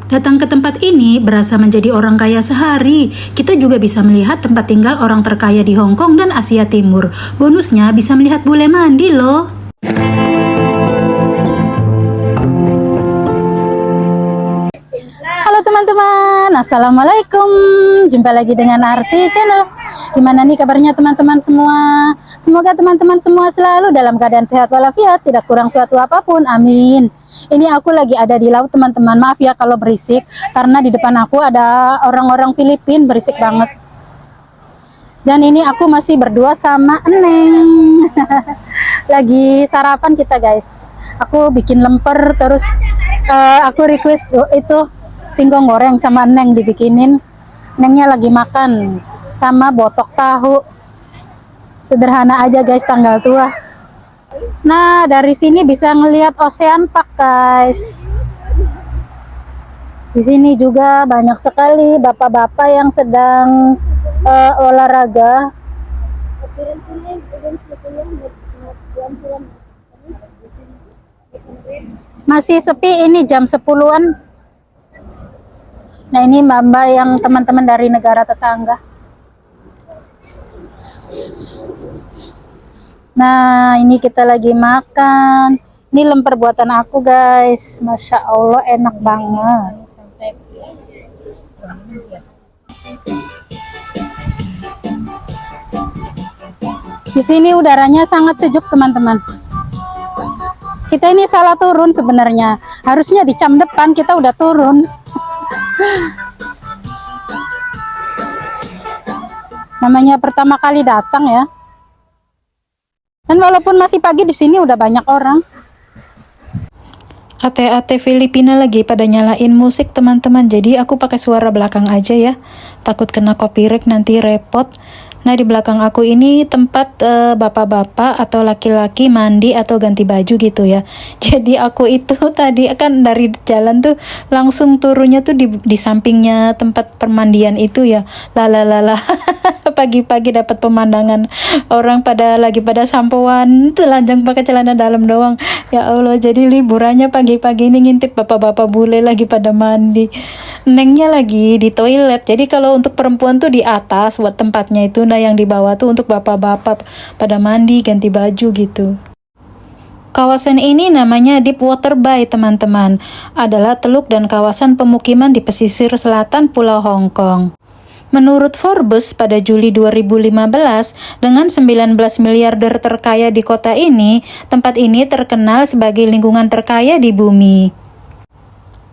Datang ke tempat ini berasa menjadi orang kaya sehari. Kita juga bisa melihat tempat tinggal orang terkaya di Hong Kong dan Asia Timur. Bonusnya bisa melihat bule mandi loh. Halo teman-teman, Assalamualaikum. Jumpa lagi dengan Arsi Channel. Gimana nih kabarnya teman-teman semua? Semoga teman-teman semua selalu dalam keadaan sehat walafiat, tidak kurang suatu apapun, amin. Ini aku lagi ada di laut teman-teman. Maaf ya kalau berisik, karena di depan aku ada orang-orang Filipina berisik banget. Dan ini aku masih berdua sama Eneng. Lagi sarapan kita guys. Aku bikin lemper, terus aku request itu singkong goreng sama Neng dibikinin. Nengnya lagi makan sama botok tahu. Sederhana aja guys, tanggal tua. Nah, dari sini bisa ngelihat Ocean Park guys. Di sini juga banyak sekali bapak-bapak yang sedang olahraga. Masih sepi, ini jam 10-an. Nah, ini mbak-mbak yang teman-teman dari negara tetangga. Nah, ini kita lagi makan. Ini lemper buatan aku guys. Masya Allah enak banget. Di sini udaranya sangat sejuk teman-teman. Kita ini salah turun sebenarnya. Harusnya di jam depan kita udah turun. Namanya pertama kali datang ya. Dan walaupun masih pagi, di sini udah banyak orang. Ate-ate Filipina lagi pada nyalain musik teman-teman. Jadi aku pakai suara belakang aja ya. Takut kena copyright nanti repot. Nah, di belakang aku ini tempat bapak-bapak atau laki-laki mandi atau ganti baju gitu ya. Jadi aku itu tadi kan dari jalan tuh langsung turunnya tuh di sampingnya tempat permandian itu ya. Lalalala. Pagi-pagi dapat pemandangan orang lagi pada sampoan, telanjang pakai celana dalam doang. Ya Allah, jadi liburannya pagi-pagi ini ngintip bapak-bapak bule lagi pada mandi. Nengnya lagi di toilet. Jadi kalau untuk perempuan tuh di atas buat tempatnya itu, nah yang di bawah tuh untuk bapak-bapak pada mandi, ganti baju gitu. Kawasan ini namanya Deepwater Bay teman-teman. Adalah teluk dan kawasan pemukiman di pesisir selatan Pulau Hong Kong. Menurut Forbes pada Juli 2015, dengan 19 miliarder terkaya di kota ini, tempat ini terkenal sebagai lingkungan terkaya di bumi.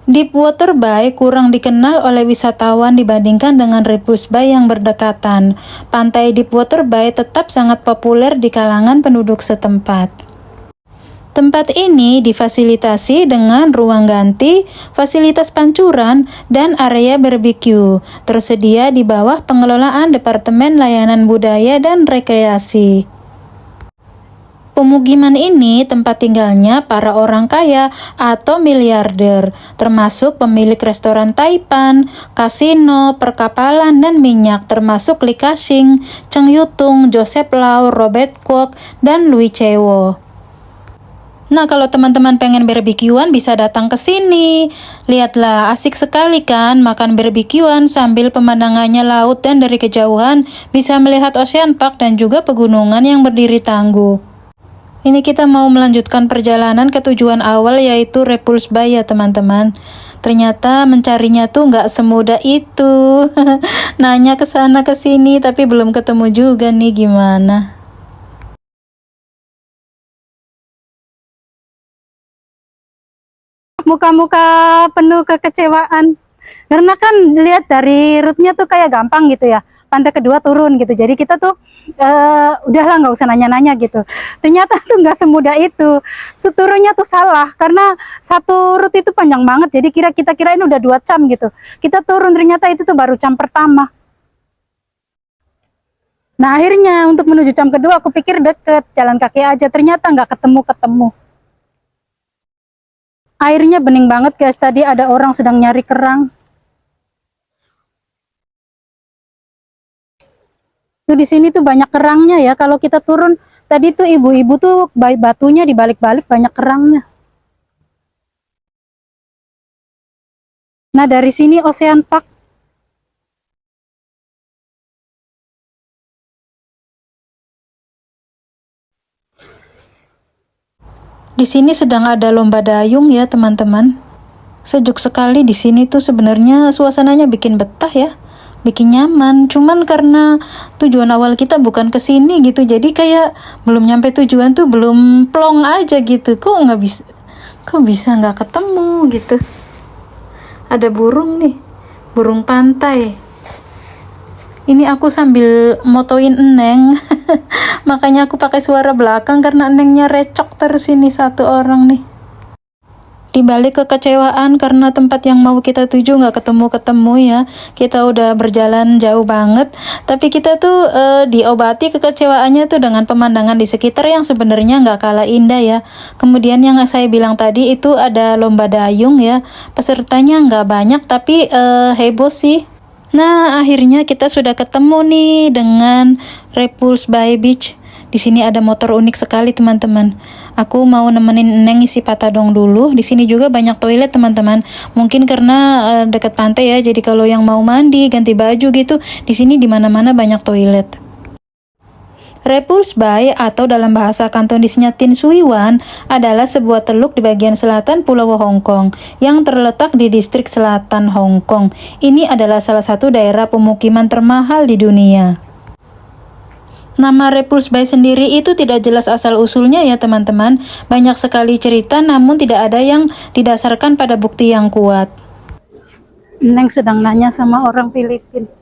Deepwater Bay kurang dikenal oleh wisatawan dibandingkan dengan Repulse Bay yang berdekatan. Pantai Deepwater Bay tetap sangat populer di kalangan penduduk setempat. Tempat ini difasilitasi dengan ruang ganti, fasilitas pancuran, dan area barbeque. Tersedia di bawah pengelolaan Departemen Layanan Budaya dan Rekreasi. Pemukiman ini tempat tinggalnya para orang kaya atau miliarder, termasuk pemilik restoran Taipan, kasino, perkapalan, dan minyak, termasuk Li Ka-shing, Cheng Yutung, Joseph Lau, Robert Kwok, dan Louis Chewo. Nah, kalau teman-teman pengen barbekyuan bisa datang ke sini. Lihatlah, asik sekali kan makan barbekyuan sambil pemandangannya laut dan dari kejauhan bisa melihat Ocean Park dan juga pegunungan yang berdiri tangguh. Ini kita mau melanjutkan perjalanan ke tujuan awal yaitu Repulse Bay ya teman-teman. Ternyata mencarinya tuh nggak semudah itu. Nanya ke sana ke sini tapi belum ketemu juga nih, gimana? Muka-muka penuh kekecewaan. Karena kan lihat dari route-nya tuh kayak gampang gitu ya. Pantai kedua turun gitu. Jadi kita tuh udahlah nggak usah nanya-nanya gitu. Ternyata tuh nggak semudah itu. Seturunnya tuh salah karena satu route itu panjang banget. Jadi kita kirain udah 2 jam gitu. Kita turun ternyata itu tuh baru jam pertama. Nah, akhirnya untuk menuju jam kedua aku pikir deket, jalan kaki aja. Ternyata nggak ketemu-ketemu. Airnya bening banget guys, tadi ada orang sedang nyari kerang. Tuh di sini tuh banyak kerangnya ya. Kalau kita turun tadi tuh ibu-ibu tuh batunya dibalik-balik banyak kerangnya. Nah, dari sini Ocean Park. Di sini sedang ada lomba dayung ya, teman-teman. Sejuk sekali di sini tuh, sebenarnya suasananya bikin betah ya, bikin nyaman. Cuman karena tujuan awal kita bukan ke sini gitu, jadi kayak belum nyampe tujuan tuh belum plong aja gitu. Kok bisa nggak ketemu gitu. Ada burung nih, burung pantai. Ini aku sambil motoin Eneng. Makanya aku pakai suara belakang karena Enengnya recok terus ini satu orang nih. Dibalik kekecewaan karena tempat yang mau kita tuju nggak ketemu-ketemu ya. Kita udah berjalan jauh banget, tapi kita tuh diobati kekecewaannya tuh dengan pemandangan di sekitar yang sebenarnya nggak kalah indah ya. Kemudian yang saya bilang tadi itu ada lomba dayung ya. Pesertanya nggak banyak tapi heboh sih. Nah, akhirnya kita sudah ketemu nih dengan Repulse by Beach. Di sini ada motor unik sekali, teman-teman. Aku mau nemenin Neng isi patadong dulu. Di sini juga banyak toilet, teman-teman. Mungkin karena dekat pantai ya, jadi kalau yang mau mandi, ganti baju gitu, di sini di mana-mana banyak toilet. Repulse Bay atau dalam bahasa Kantonisnya Tin Sui Wan adalah sebuah teluk di bagian selatan Pulau Hong Kong yang terletak di distrik selatan Hong Kong. Ini adalah salah satu daerah pemukiman termahal di dunia. Nama Repulse Bay sendiri itu tidak jelas asal-usulnya ya teman-teman. Banyak sekali cerita namun tidak ada yang didasarkan pada bukti yang kuat. Neng sedang nanya sama orang Filipina.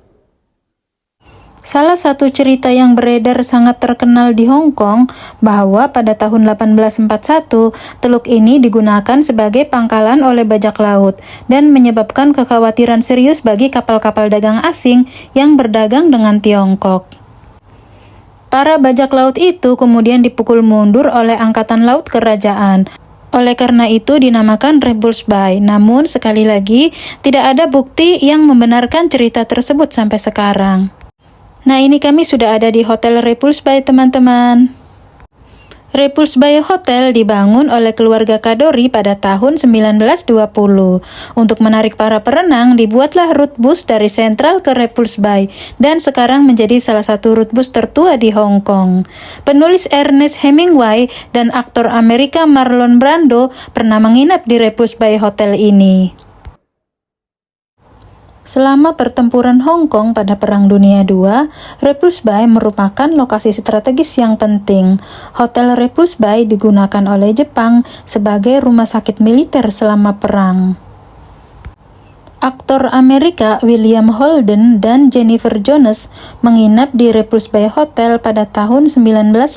Salah satu cerita yang beredar sangat terkenal di Hong Kong bahwa pada tahun 1841 teluk ini digunakan sebagai pangkalan oleh bajak laut dan menyebabkan kekhawatiran serius bagi kapal-kapal dagang asing yang berdagang dengan Tiongkok. Para bajak laut itu kemudian dipukul mundur oleh Angkatan Laut Kerajaan. Oleh karena itu dinamakan Repulse Bay. Namun sekali lagi tidak ada bukti yang membenarkan cerita tersebut sampai sekarang. Nah, ini kami sudah ada di Hotel Repulse Bay, teman-teman. Repulse Bay Hotel dibangun oleh keluarga Kadori pada tahun 1920. Untuk menarik para perenang, dibuatlah route bus dari Sentral ke Repulse Bay dan sekarang menjadi salah satu route bus tertua di Hong Kong. Penulis Ernest Hemingway dan aktor Amerika Marlon Brando pernah menginap di Repulse Bay Hotel ini. Selama pertempuran Hong Kong pada Perang Dunia II, Repulse Bay merupakan lokasi strategis yang penting. Hotel Repulse Bay digunakan oleh Jepang sebagai rumah sakit militer selama perang. Aktor Amerika William Holden dan Jennifer Jones menginap di Repulse Bay Hotel pada tahun 1955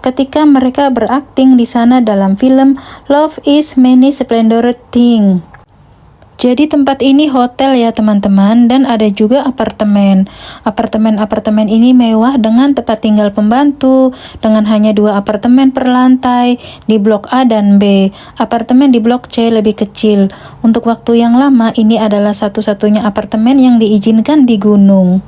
ketika mereka berakting di sana dalam film Love is Many Splendid Things. Jadi tempat ini hotel ya teman-teman, dan ada juga apartemen. Apartemen ini mewah dengan tempat tinggal pembantu, dengan hanya 2 apartemen per lantai di blok A dan B. Apartemen di blok C lebih kecil. Untuk waktu yang lama ini adalah satu-satunya apartemen yang diizinkan di gunung.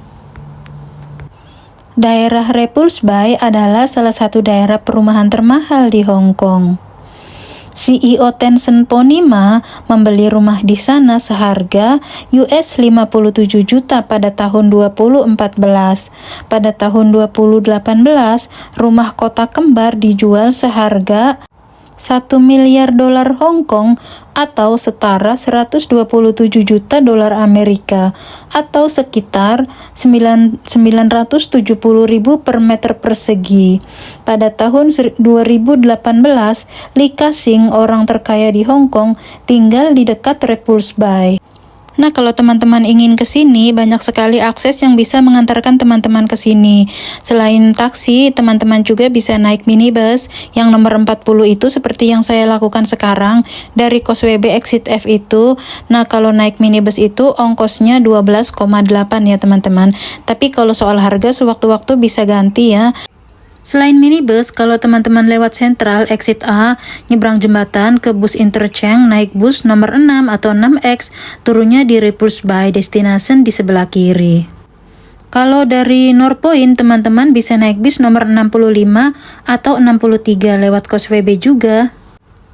Daerah Repulse Bay adalah salah satu daerah perumahan termahal di Hong Kong. CEO Tencent Ponima membeli rumah di sana seharga US 57 juta pada tahun 2014. Pada tahun 2018, rumah kota kembar dijual seharga 1 miliar dolar Hong Kong atau setara 127 juta dolar Amerika atau sekitar 970.000 per meter persegi. Pada tahun 2018, Lee Ka-shing, orang terkaya di Hong Kong, tinggal di dekat Repulse Bay. Nah, kalau teman-teman ingin ke sini, banyak sekali akses yang bisa mengantarkan teman-teman ke sini. Selain taksi, teman-teman juga bisa naik minibus yang nomor 40 itu seperti yang saya lakukan sekarang dari Causeway Bay Exit F itu. Nah, kalau naik minibus itu ongkosnya 12,8 ya teman-teman. Tapi kalau soal harga sewaktu-waktu bisa ganti ya. Selain minibus, kalau teman-teman lewat Sentral Exit A, nyebrang jembatan ke bus interchange, naik bus nomor 6 atau 6X, turunnya di Repulse Bay Destination di sebelah kiri. Kalau dari North Point, teman-teman bisa naik bis nomor 65 atau 63 lewat Causeway Bay juga.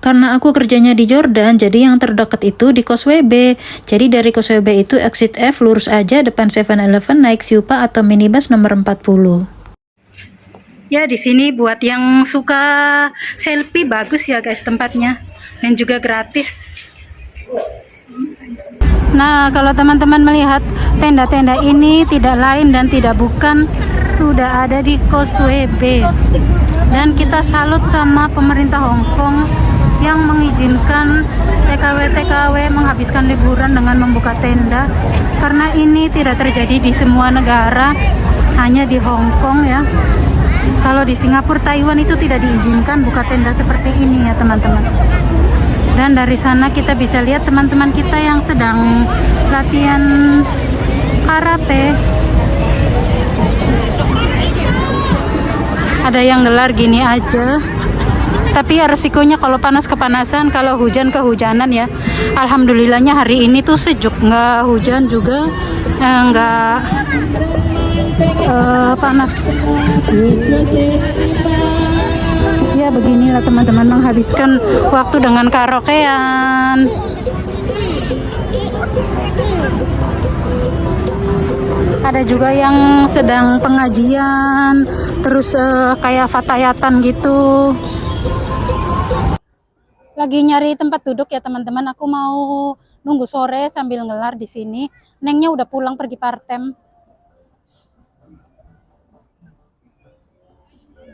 Karena aku kerjanya di Jordan, jadi yang terdekat itu di Kos WB. Jadi dari Kos WB itu exit F, lurus aja depan 7-Eleven, naik Siupa atau minibus nomor 40. Ya, di sini buat yang suka selfie bagus ya guys tempatnya, dan juga gratis. Nah, kalau teman-teman melihat tenda-tenda ini tidak lain dan tidak bukan sudah ada di Kos WB. Dan kita salut sama pemerintah Hong Kong yang mengizinkan TKW-TKW menghabiskan liburan dengan membuka tenda, karena ini tidak terjadi di semua negara, hanya di Hong Kong ya. Kalau di Singapura, Taiwan itu tidak diizinkan buka tenda seperti ini ya teman-teman. Dan dari sana kita bisa lihat teman-teman kita yang sedang latihan karate. Ada yang gelar gini aja, tapi ya resikonya kalau panas kepanasan, kalau hujan kehujanan ya. Alhamdulillahnya hari ini tuh sejuk, nggak hujan juga, nggak panas. Ya beginilah teman-teman menghabiskan waktu dengan karaokean. Ada juga yang sedang pengajian, terus kayak fatayatan gitu. Lagi nyari tempat duduk ya teman-teman. Aku mau nunggu sore sambil ngelar di sini. Nengnya udah pulang pergi part-time.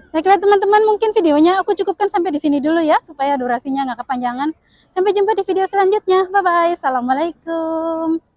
Baiklah teman-teman, mungkin videonya aku cukupkan sampai di sini dulu ya, supaya durasinya nggak kepanjangan. Sampai jumpa di video selanjutnya. Bye-bye. Assalamualaikum.